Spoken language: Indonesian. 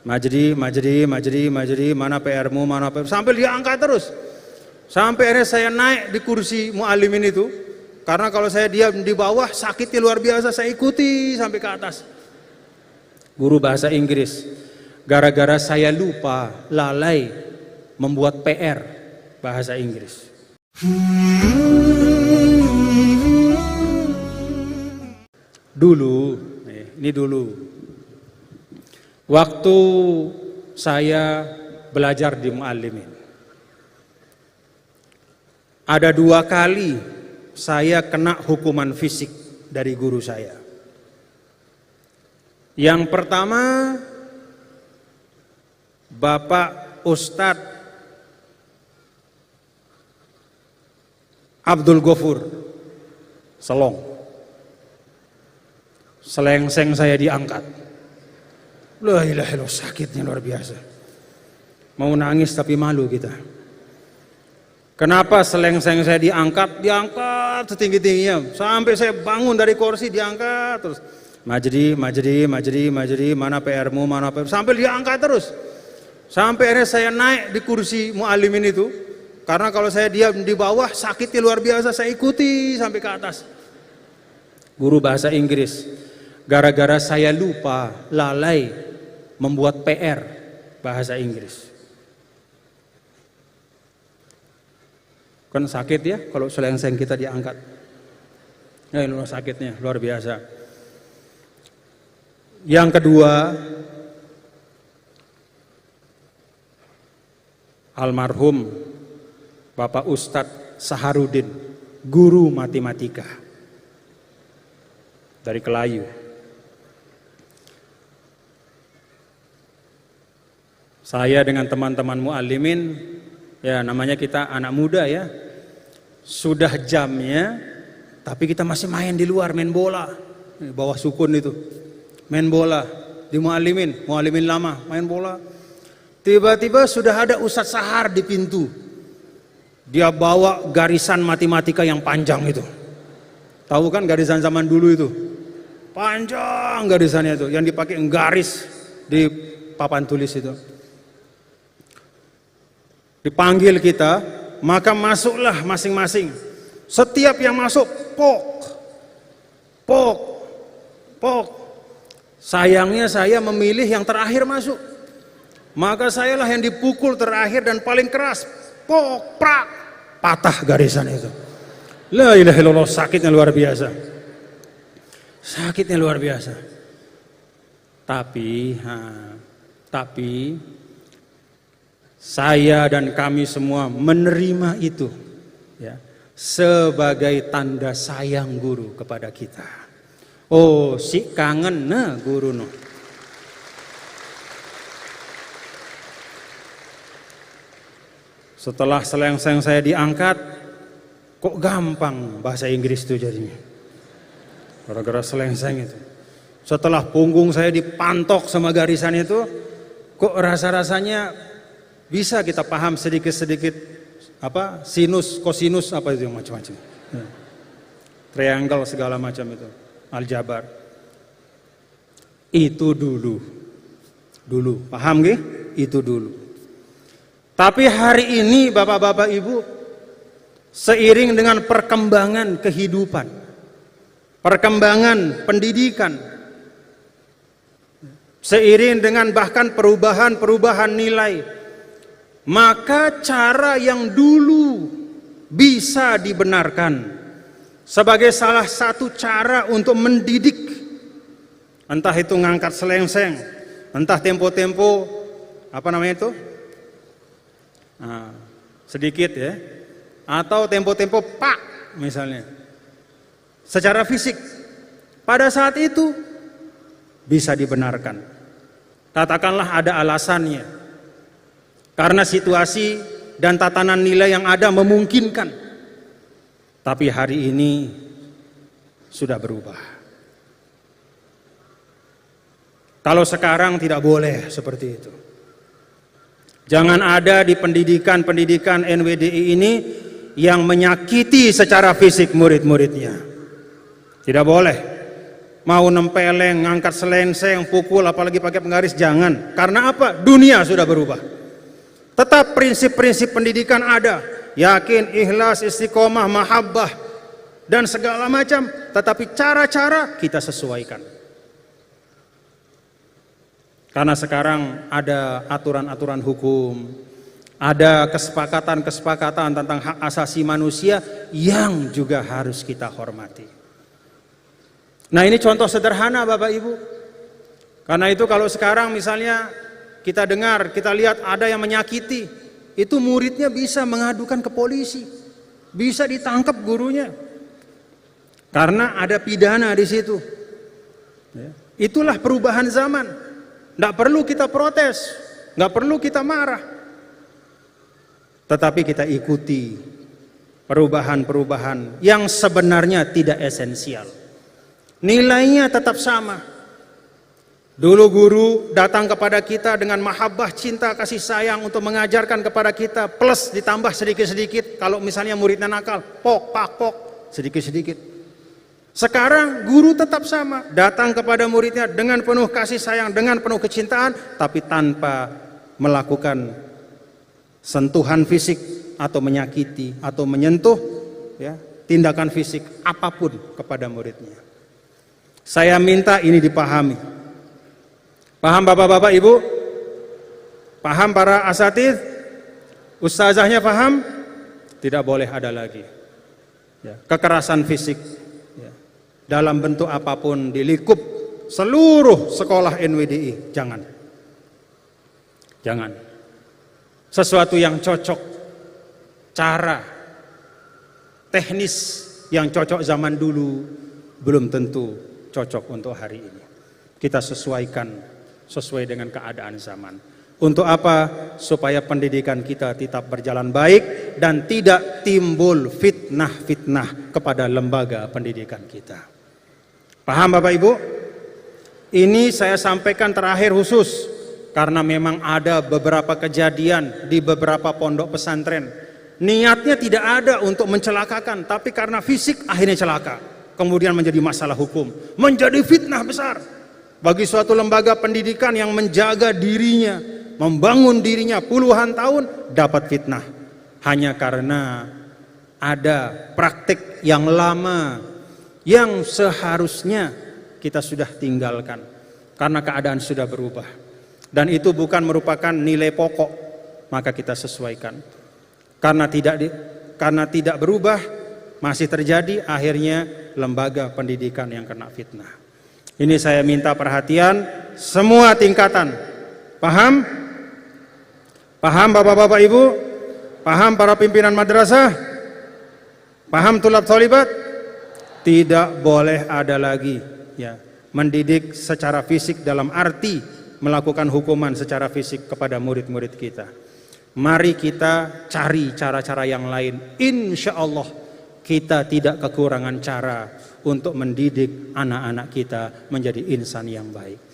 Majdi, mana PR-mu, mana PR, sampai diangkat terus. Sampai akhirnya saya naik di kursi muallimin itu, karena kalau saya diam di bawah sakitnya luar biasa, saya ikuti sampai ke atas. Guru bahasa Inggris, gara-gara saya lupa, lalai membuat PR bahasa Inggris. Dulu, ini dulu, waktu saya belajar di muallimin, ada 2 kali saya kena hukuman fisik dari guru saya. Yang pertama, Bapak Ustadz Abdul Ghafur Selong, selengseng saya diangkat. La ilaha illallah, sakitnya luar biasa. Mau nangis tapi malu kita. Kenapa selengseng saya diangkat? Diangkat setinggi-tingginya, sampai saya bangun dari kursi diangkat terus. Majdi, mana PR-mu, mana PR, sampai diangkat terus. Sampai akhirnya saya naik di kursi muallimin itu, karena kalau saya diam di bawah sakitnya luar biasa, saya ikuti sampai ke atas. Guru bahasa Inggris, gara-gara saya lupa, lalai membuat PR bahasa Inggris. Kan sakit ya kalau selengseng kita diangkat. Luar sakitnya luar biasa. Yang kedua, almarhum Bapak Ustadz Saharudin, guru matematika dari Kelayu. Saya dengan teman-teman muallimin, ya namanya kita anak muda ya, sudah jamnya, tapi kita masih main di luar, main bola, bawah sukun itu, main bola di muallimin lama, main bola. Tiba-tiba sudah ada Ustadz Sahar di pintu, dia bawa garisan matematika yang panjang itu, tahu kan garisan zaman dulu itu, panjang garisannya itu, yang dipakai garis di papan tulis itu. Dipanggil kita, maka masuklah masing-masing. Setiap yang masuk, pok. Sayangnya saya memilih yang terakhir masuk. Maka sayalah yang dipukul terakhir dan paling keras. Pok, prak, patah garisan itu. La ilaha illallah, sakitnya luar biasa. Sakitnya luar biasa. Tapi saya dan kami semua menerima itu ya, sebagai tanda sayang guru kepada kita. Oh, si kangen nah guru no. Setelah selengseng saya diangkat, kok gampang bahasa Inggris itu jadinya. Gara-gara selengseng itu. Setelah punggung saya dipantok sama garisan itu, kok rasa-rasanya bisa kita paham sedikit-sedikit apa sinus, kosinus, apa itu yang macam-macam, triangle segala macam itu, aljabar. Itu dulu paham gak? Itu dulu. Tapi hari ini bapak-bapak ibu, seiring dengan perkembangan kehidupan, perkembangan pendidikan, seiring dengan bahkan perubahan nilai, maka cara yang dulu bisa dibenarkan sebagai salah satu cara untuk mendidik, entah itu ngangkat selengseng, entah tempo-tempo apa namanya itu, sedikit ya, atau tempo-tempo pak misalnya, secara fisik pada saat itu bisa dibenarkan. Katakanlah ada alasannya, karena situasi dan tatanan nilai yang ada memungkinkan. Tapi hari ini sudah berubah. Kalau sekarang tidak boleh seperti itu. Jangan ada di pendidikan NWDI ini yang menyakiti secara fisik murid-muridnya. Tidak boleh. Mau nempeleng, ngangkat selenseng, pukul, apalagi pakai penggaris, jangan. Karena apa? Dunia sudah berubah. Tetap prinsip-prinsip pendidikan ada. Yakin, ikhlas, istiqomah, mahabbah, dan segala macam. Tetapi cara-cara kita sesuaikan. Karena sekarang ada aturan-aturan hukum, ada kesepakatan-kesepakatan tentang hak asasi manusia yang juga harus kita hormati. Nah, ini contoh sederhana Bapak Ibu. Karena itu kalau sekarang misalnya kita dengar, kita lihat ada yang menyakiti, itu muridnya bisa mengadukan ke polisi, bisa ditangkap gurunya. Karena ada pidana di situ. Itulah perubahan zaman. Tidak perlu kita protes, nggak perlu kita marah. Tetapi kita ikuti perubahan-perubahan yang sebenarnya tidak esensial. Nilainya tetap sama. Dulu guru datang kepada kita dengan mahabbah, cinta, kasih sayang untuk mengajarkan kepada kita, plus ditambah sedikit-sedikit. Kalau misalnya muridnya nakal, pok, pak, pok, sedikit-sedikit. Sekarang guru tetap sama, datang kepada muridnya dengan penuh kasih sayang, dengan penuh kecintaan, tapi tanpa melakukan sentuhan fisik atau menyakiti atau menyentuh ya, tindakan fisik apapun kepada muridnya. Saya minta ini dipahami. Paham Bapak-bapak Ibu? Paham para asatidz? Ustazahnya paham? Tidak boleh ada lagi ya, kekerasan fisik ya, dalam bentuk apapun di lingkup seluruh sekolah NWDI. Jangan. Jangan. Sesuatu yang cocok, cara, teknis yang cocok zaman dulu belum tentu cocok untuk hari ini. Kita sesuaikan sesuai dengan keadaan zaman. Untuk apa? Supaya pendidikan kita tetap berjalan baik dan tidak timbul fitnah-fitnah kepada lembaga pendidikan kita. Paham Bapak Ibu? Ini saya sampaikan terakhir khusus karena memang ada beberapa kejadian di beberapa pondok pesantren. Niatnya tidak ada untuk mencelakakan, tapi karena fisik akhirnya celaka. Kemudian menjadi masalah hukum, menjadi fitnah besar bagi suatu lembaga pendidikan yang menjaga dirinya, membangun dirinya puluhan tahun, dapat fitnah hanya karena ada praktik yang lama yang seharusnya kita sudah tinggalkan karena keadaan sudah berubah, dan itu bukan merupakan nilai pokok, maka kita sesuaikan. Karena tidak berubah, masih terjadi, akhirnya lembaga pendidikan yang kena fitnah. Ini saya minta perhatian semua tingkatan. Paham? Paham Bapak-bapak Ibu? Paham para pimpinan madrasah? Paham tulab tholibat? Tidak boleh ada lagi ya, mendidik secara fisik dalam arti melakukan hukuman secara fisik kepada murid-murid kita. Mari kita cari cara-cara yang lain. Insya Allah kita tidak kekurangan cara untuk mendidik anak-anak kita menjadi insan yang baik.